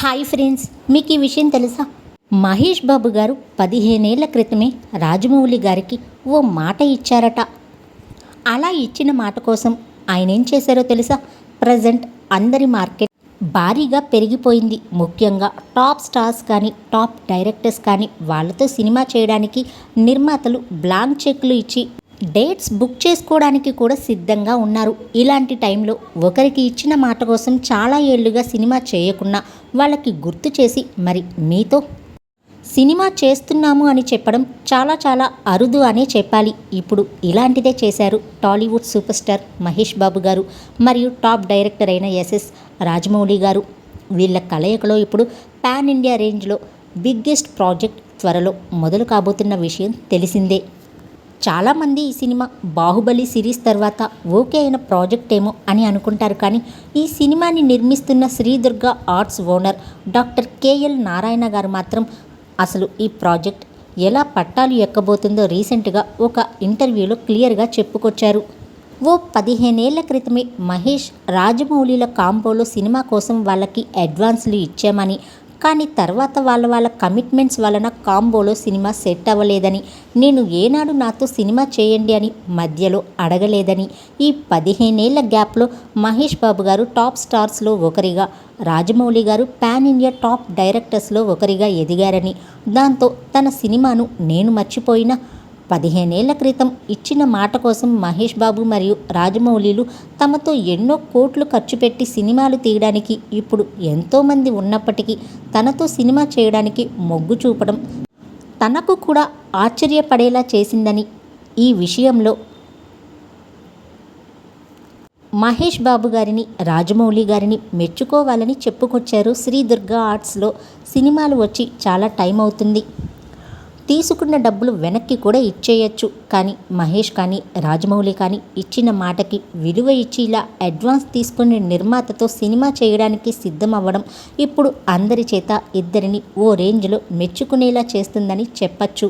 Hi friends, మీకు ఈ విషయం తెలుసా? మహేష్ బాబు గారు 15 ఏళ్ల క్రితమే రాజమౌళి గారికి ఓ మాట ఇచ్చారట. అలా ఇచ్చిన మాట కోసం ఆయన ఏం చేశారో తెలుసా? ప్రజెంట్ అందరి మార్కెట్ భారీగా పెరిగిపోయింది. ముఖ్యంగా టాప్ స్టార్స్ కానీ టాప్ డైరెక్టర్స్ కానీ వాళ్ళతో సినిమా చేయడానికి నిర్మాతలు బ్లాంక్ చెక్లు ఇచ్చి డేట్స్ బుక్ చేసుకోవడానికి కూడా సిద్ధంగా ఉన్నారు. ఇలాంటి టైంలో ఒకరికి ఇచ్చిన మాట కోసం చాలా ఏళ్లుగా సినిమా చేయకుండా వాళ్ళకి గుర్తు చేసి మరి మీతో సినిమా చేస్తున్నాము అని చెప్పడం చాలా చాలా అరుదు అనే చెప్పాలి. ఇప్పుడు ఇలాంటిదే చేశారు టాలీవుడ్ సూపర్ స్టార్ మహేష్ బాబు గారు మరియు టాప్ డైరెక్టర్ అయిన ఎస్ఎస్ రాజమౌళి గారు. వీళ్ళ కలయికలో ఇప్పుడు పాన్ ఇండియా రేంజ్లో బిగ్గెస్ట్ ప్రాజెక్ట్ త్వరలో మొదలు కాబోతున్న విషయం తెలిసిందే. చాలామంది ఈ సినిమా బాహుబలి సిరీస్ తర్వాత ఓకే అయిన ప్రాజెక్ట్ ఏమో అని అనుకుంటారు. కానీ ఈ సినిమాని నిర్మిస్తున్న Sri Durga arts owner doctor KL Narayana గారు మాత్రం అసలు ఈ ప్రాజెక్ట్ ఎలా పట్టాలు ఎక్కబోతుందో రీసెంట్గా ఒక ఇంటర్వ్యూలో క్లియర్గా చెప్పుకొచ్చారు. ఓ 15 ఏళ్ల క్రితమే మహేష్ రాజమౌళిల కాంబోలో సినిమా కోసం వాళ్ళకి అడ్వాన్స్లు ఇచ్చామని, కానీ తర్వాత వాళ్ళ కమిట్మెంట్స్ వలన కాంబోలో సినిమా సెట్ అవ్వలేదని, నేను ఏనాడు నాతో సినిమా చేయండి అని మధ్యలో అడగలేదని, ఈ 15 ఏళ్ల గ్యాప్లో మహేష్ బాబు గారు టాప్ స్టార్స్లో ఒకరిగా, రాజమౌళి గారు పాన్ ఇండియా టాప్ డైరెక్టర్స్లో ఒకరిగా ఎదిగారని, దాంతో తన సినిమాను నేను మర్చిపోయిన 15 ఏళ్ల క్రితం ఇచ్చిన మాట కోసం మహేష్ బాబు మరియు రాజమౌళిలు తమతో ఎన్నో కోట్లు ఖర్చు పెట్టి సినిమాలు తీయడానికి ఇప్పుడు ఎంతోమంది ఉన్నప్పటికీ తనతో సినిమా చేయడానికి మొగ్గు చూపడం తనకు కూడా ఆశ్చర్యపడేలా చేసిందని, ఈ విషయంలో మహేష్ బాబు గారిని రాజమౌళి గారిని మెచ్చుకోవాలని చెప్పుకొచ్చారు. శ్రీదుర్గ ఆర్ట్స్లో సినిమాలు వచ్చి చాలా టైం అవుతుంది, తీసుకున్న డబ్బులు వెనక్కి కూడా ఇచ్చేయచ్చు, కానీ మహేష్ కానీ రాజమౌళి కానీ ఇచ్చిన మాటకి విలువ ఇచ్చి ఇలా అడ్వాన్స్ తీసుకునే నిర్మాతతో సినిమా చేయడానికి సిద్ధం అవ్వడం ఇప్పుడు అందరి చేత ఇద్దరిని ఓ రేంజ్లో మెచ్చుకునేలా చేస్తుందని చెప్పచ్చు.